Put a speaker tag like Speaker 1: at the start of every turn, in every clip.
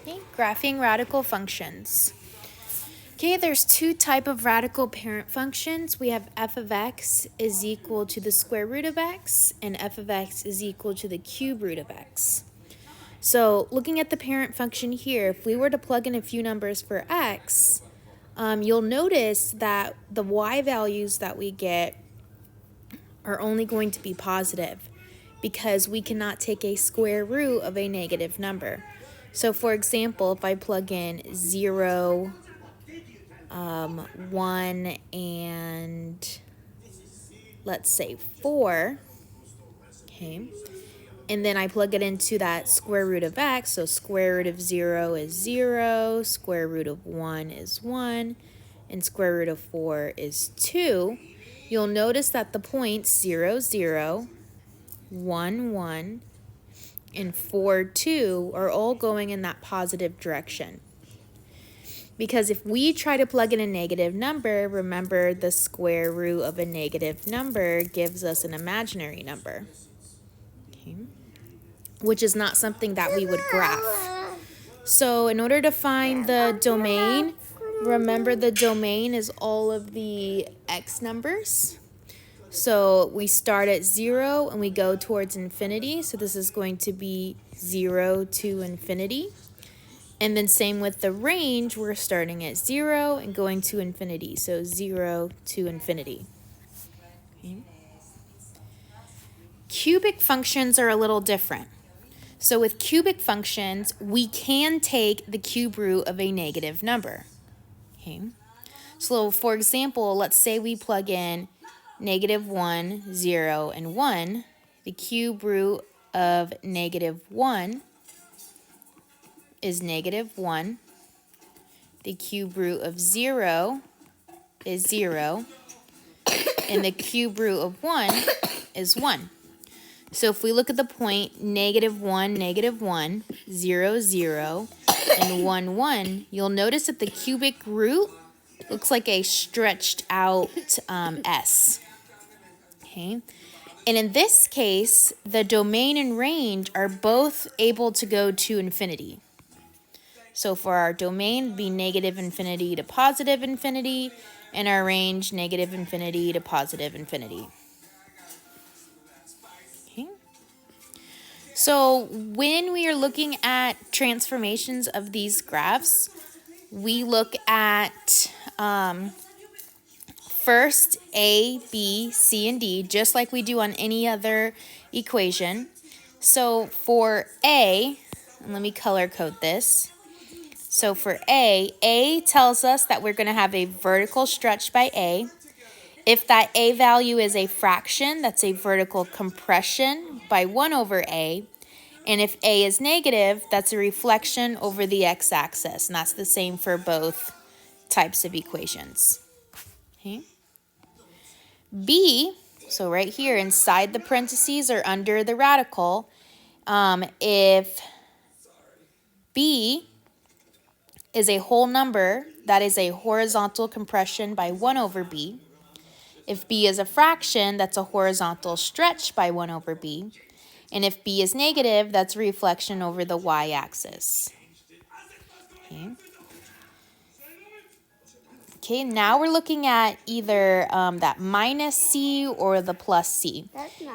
Speaker 1: Okay, graphing radical functions. Okay, there's two type of radical parent functions. We have f of x is equal to the square root of x, and f of x is equal to the cube root of x. So looking at the parent function here, if we were to plug in a few numbers for x, you'll notice that the y values that we get are only going to be positive because we cannot take a square root of a negative number. So for example, if I plug in 0, 1, and let's say 4, okay, and then I plug it into that square root of x, so square root of 0 is 0, square root of 1 is 1, and square root of 4 is 2, you'll notice that the points 0, 0, 1, 1, and 4, 2 are all going in that positive direction. Because if we try to plug in a negative number, remember the square root of a negative number gives us an imaginary number, okay, which is not something that we would graph. So in order to find the domain, remember the domain is all of the x numbers. So we start at 0 and we go towards infinity. So this is going to be 0 to infinity. And then same with the range, we're starting at 0 and going to infinity. So 0 to infinity. Okay. Cubic functions are a little different. So with cubic functions, we can take the cube root of a negative number. Okay. So for example, let's say we plug in -1, 0, and 1. The cube root of -1 is -1. The cube root of 0 is 0. And the cube root of 1 is 1. So if we look at the point -1, -1, 0, 0, and 1, 1, you'll notice that the cubic root looks like a stretched out S. Okay. And in this case, the domain and range are both able to go to infinity. So for our domain, it'd be -infinity to positive infinity, and our range -infinity to positive infinity. Okay. So when we are looking at transformations of these graphs, we look at first A, B, C, and D, just like we do on any other equation. So for A, and let me color code this. So for A tells us that we're going to have a vertical stretch by A. If that A value is a fraction, that's a vertical compression by 1 over A. And if A is negative, that's a reflection over the x-axis. And that's the same for both types of equations. Okay. B, so right here inside the parentheses or under the radical, if B is a whole number, that is a horizontal compression by 1 over B. If B is a fraction, that's a horizontal stretch by 1 over B. And if B is negative, that's a reflection over the y-axis. Okay. Okay, now we're looking at either that minus C or the plus C.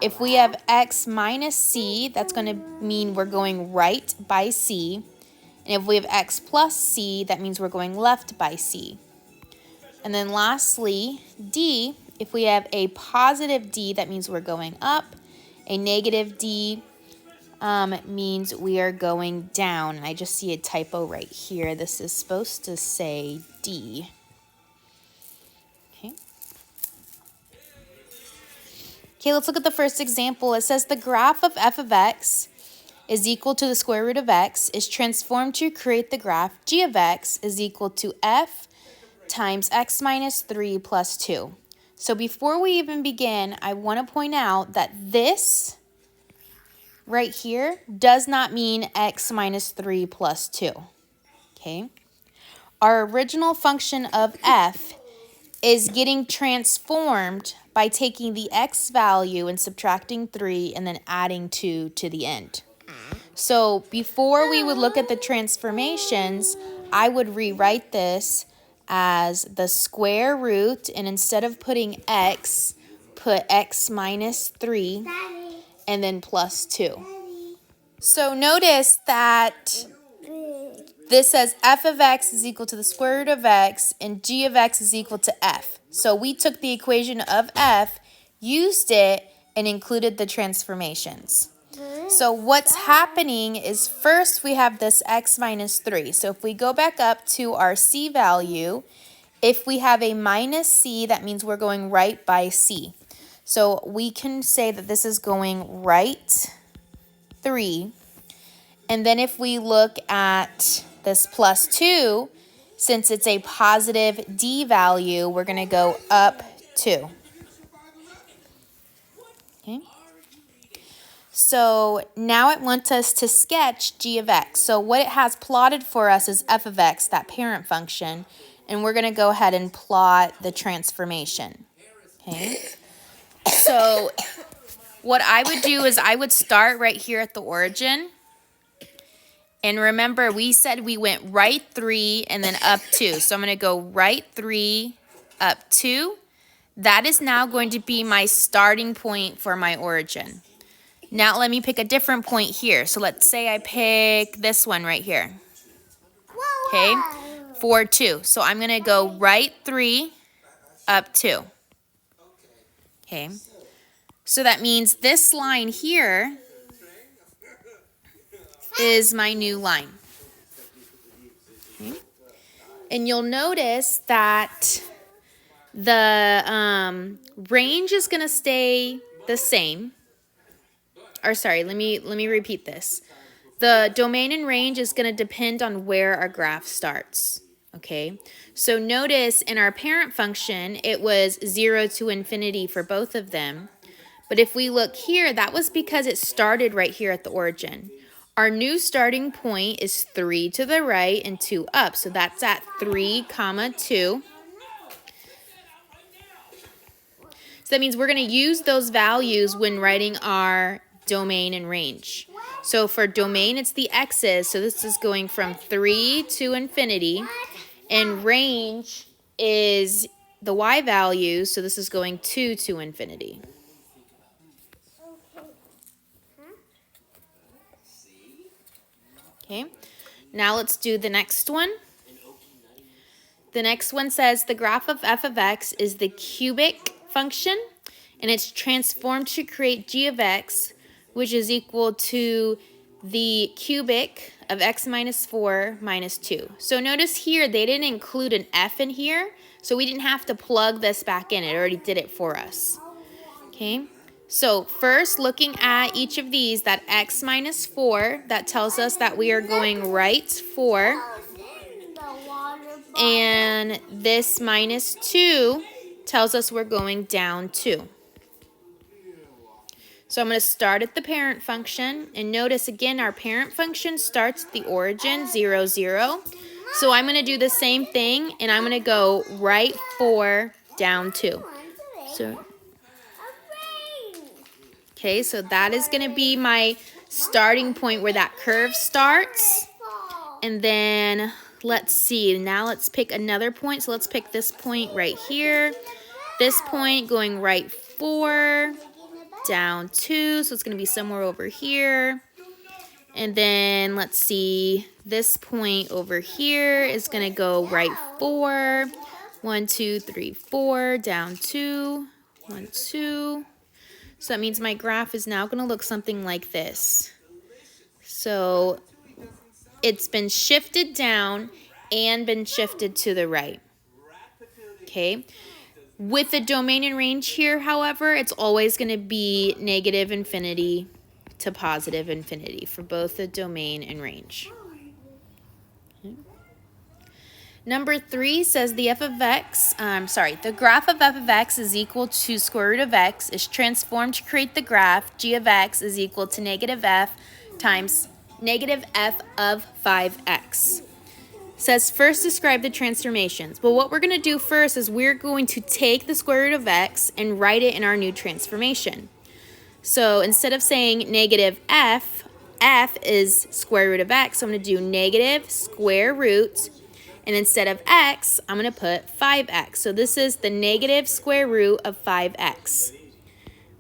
Speaker 1: If we have x minus C, that's going to mean we're going right by C. And if we have x plus C, that means we're going left by C. And then lastly, D, if we have a positive D, that means we're going up. A negative D means we are going down. And I just see a typo right here. This is supposed to say D. Okay, let's look at the first example. It says the graph of f of x is equal to the square root of x is transformed to create the graph g of x is equal to f times x minus 3 plus 2. So before we even begin, I want to point out that this right here does not mean x minus 3 plus 2. Okay? Our original function of f is getting transformed by taking the x value and subtracting 3 and then adding 2 to the end. So before we would look at the transformations, I would rewrite this as the square root, and instead of putting x, put x minus 3 and then plus 2. So notice that this says f of x is equal to the square root of x and g of x is equal to f. So we took the equation of f, used it, and included the transformations. So what's happening is first we have this x minus 3. So if we go back up to our c value, if we have a minus c, that means we're going right by c. So we can say that this is going right 3. And then if we look at this plus 2, since it's a positive d value, we're going to go up 2. Okay. So now it wants us to sketch g of x. So what it has plotted for us is f of x, that parent function, and we're going to go ahead and plot the transformation. Okay. So what I would do is I would start right here at the origin. And remember, we said we went right 3 and then up 2. So I'm going to go right 3, up 2. That is now going to be my starting point for my origin. Now let me pick a different point here. So let's say I pick this one right here. Okay, 4, 2. So I'm going to go right 3, up 2. Okay, so that means this line here is my new line. Okay. And you'll notice that the range is going to stay the same. Or sorry, let me repeat this. The domain and range is going to depend on where our graph starts. Okay, so notice in our parent function, it was 0 to infinity for both of them. But if we look here, that was because it started right here at the origin. Our new starting point is 3 to the right and 2 up. So that's at 3, 2. So that means we're going to use those values when writing our domain and range. So for domain, it's the x's. So this is going from 3 to infinity. And range is the y value. So this is going 2 to infinity. Okay, now let's do the next one. The next one says the graph of f of x is the cubic function, and it's transformed to create g of x, which is equal to the cubic of x minus 4 minus 2. So notice here they didn't include an f in here, so we didn't have to plug this back in. It already did it for us. Okay. So first, looking at each of these, that x minus 4, that tells us that we are going right 4. And this minus 2 tells us we're going down 2. So I'm going to start at the parent function. And notice again, our parent function starts at the origin, 0, 0. So I'm going to do the same thing, and I'm going to go right 4, down 2. Okay, so that is going to be my starting point where that curve starts. And then let's see, now let's pick another point. So let's pick this point right here. This point going right 4, down 2. So it's going to be somewhere over here. And then let's see, this point over here is going to go right 4. 1, 2, 3, 4, down 2, 1, 2. So that means my graph is now going to look something like this. So it's been shifted down and been shifted to the right. Okay. With the domain and range here, however, it's always going to be negative infinity to positive infinity for both the domain and range. Number 3 says the the graph of f of x is equal to square root of x is transformed to create the graph g of x is equal to negative f times negative f of 5x. Says first describe the transformations. Well, what we're going to do first is we're going to take the square root of x and write it in our new transformation. So instead of saying negative f, f is square root of x, so I'm going to do negative square root, and instead of x, I'm going to put 5x. So this is the negative square root of 5x,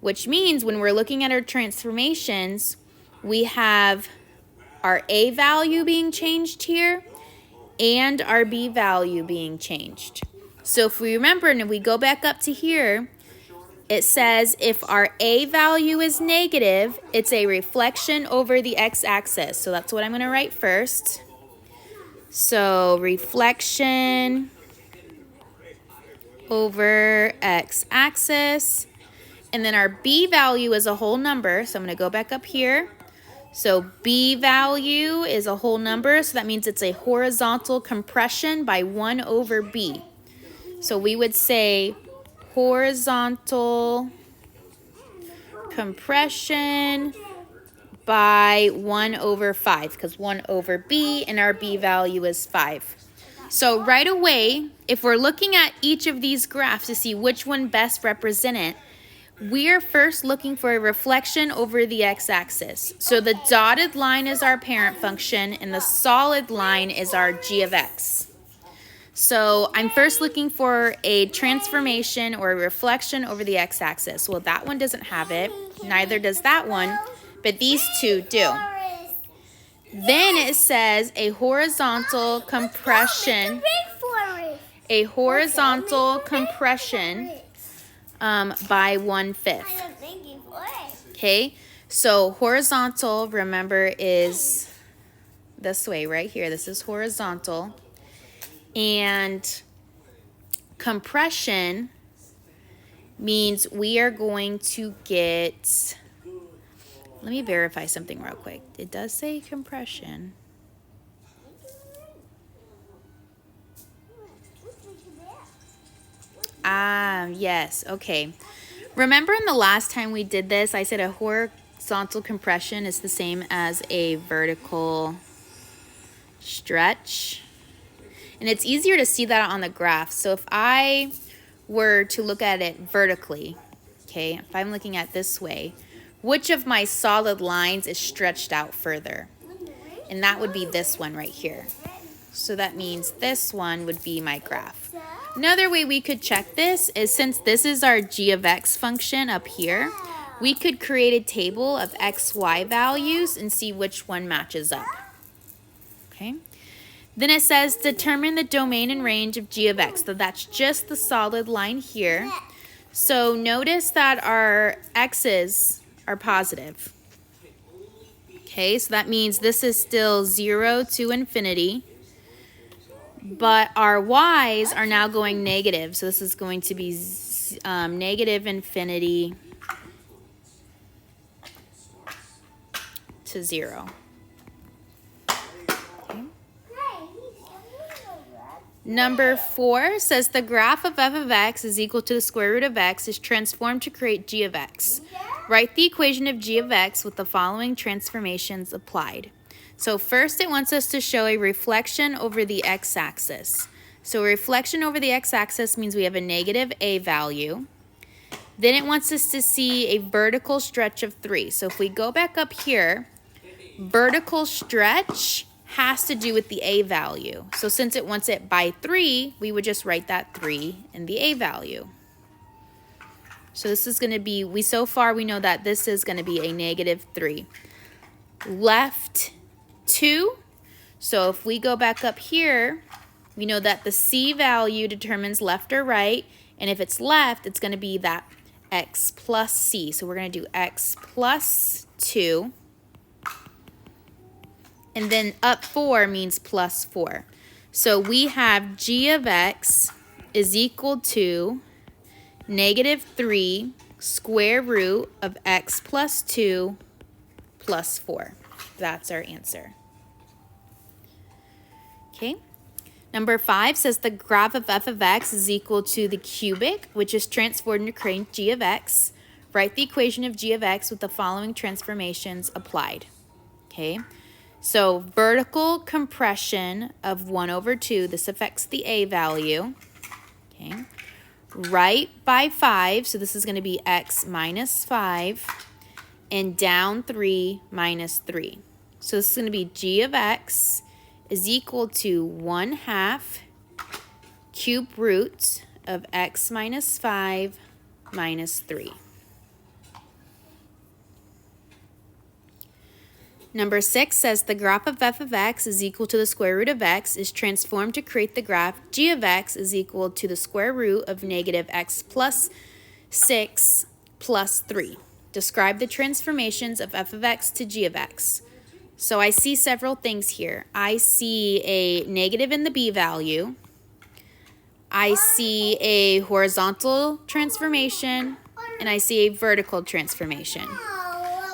Speaker 1: which means when we're looking at our transformations, we have our a value being changed here and our b value being changed. So if we remember, and if we go back up to here, it says if our a value is negative, it's a reflection over the x-axis. So that's what I'm going to write first. So reflection over x-axis. And then our b value is a whole number. So I'm going to go back up here. So b value is a whole number. So that means it's a horizontal compression by 1 over b. So we would say horizontal compression by 1 over 5, because 1 over b and our b value is 5. So right away, if we're looking at each of these graphs to see which one best represent it, we're first looking for a reflection over the x-axis. So the dotted line is our parent function and the solid line is our g of x. So I'm first looking for a transformation or a reflection over the x-axis. Well, that one doesn't have it, neither does that one, but these two do. Then it says a horizontal compression, by 1/5. Okay, so horizontal, remember, is this way right here. This is horizontal. And compression means we are going to get, let me verify something real quick. It does say compression. Yes, okay. Remember in the last time we did this, I said a horizontal compression is the same as a vertical stretch. And it's easier to see that on the graph. So if I were to look at it vertically, okay, if I'm looking at this way, which of my solid lines is stretched out further? And that would be this one right here. So that means this one would be my graph. Another way we could check this is, since this is our g of x function up here, we could create a table of x, y values and see which one matches up. Okay. Then it says determine the domain and range of g of x. So that's just the solid line here. So notice that our x's are positive. Okay, so that means this is still 0 to infinity. But our y's are now going negative. So this is going to be negative infinity to 0. Number 4 says the graph of f of x is equal to the square root of x is transformed to create g of x. Write the equation of g of x with the following transformations applied. So first it wants us to show a reflection over the x-axis. So a reflection over the x-axis means we have a negative a value. Then it wants us to see a vertical stretch of 3. So if we go back up here, vertical stretch has to do with the a value. So since it wants it by 3, we would just write that 3 in the a value. So this is going to be, so far we know that this is going to be a negative 3. Left 2. So if we go back up here, we know that the c value determines left or right. And if it's left, it's going to be that x plus c. So we're going to do x plus 2. And then up 4 means plus 4. So we have g of x is equal to negative 3 square root of x plus 2 plus 4. That's our answer. Okay. Number 5 says the graph of f of x is equal to the cubic, which is transformed into create g of x. Write the equation of g of x with the following transformations applied. Okay. So vertical compression of 1 over 2, this affects the a value. Okay. Right by 5, so this is going to be x minus 5. and down 3 minus 3. So this is going to be g of x is equal to 1/2 cube root of x minus 5 minus 3. Number 6 says the graph of f of x is equal to the square root of x is transformed to create the graph g of x is equal to the square root of negative x plus 6 plus 3. Describe the transformations of f of x to g of x. So I see several things here. I see a negative in the b value. I see a horizontal transformation, and I see a vertical transformation.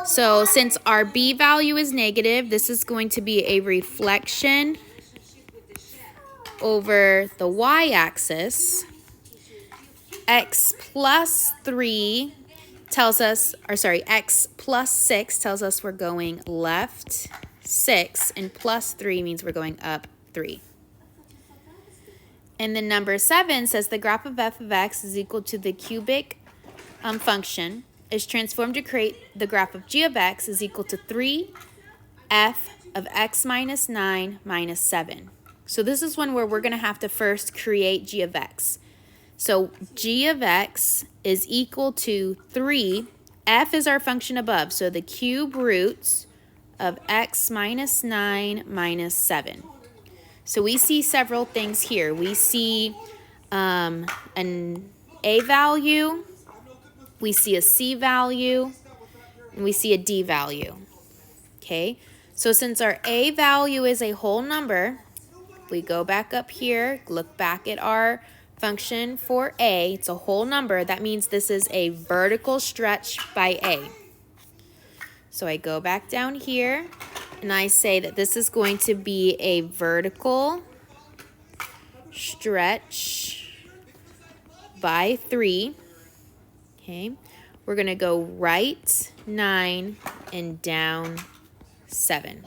Speaker 1: So since our b value is negative, this is going to be a reflection over the y-axis. X plus 3 tells us, or sorry, x plus 6 tells us we're going left 6, and plus 3 means we're going up 3. And then number 7 says the graph of f of x is equal to the cubic function is transformed to create the graph of g of x is equal to 3f of x minus 9 minus 7. So this is one where we're going to have to first create g of x. So g of x is equal to 3. F is our function above, so the cube roots of x minus 9 minus 7. So we see several things here. We see an a value, we see a c value, and we see a d value. Okay, so since our a value is a whole number, we go back up here, look back at our function for a. It's a whole number. That means this is a vertical stretch by a. So I go back down here, and I say that this is going to be a vertical stretch by 3. Okay, we're going to go right 9 and down 7.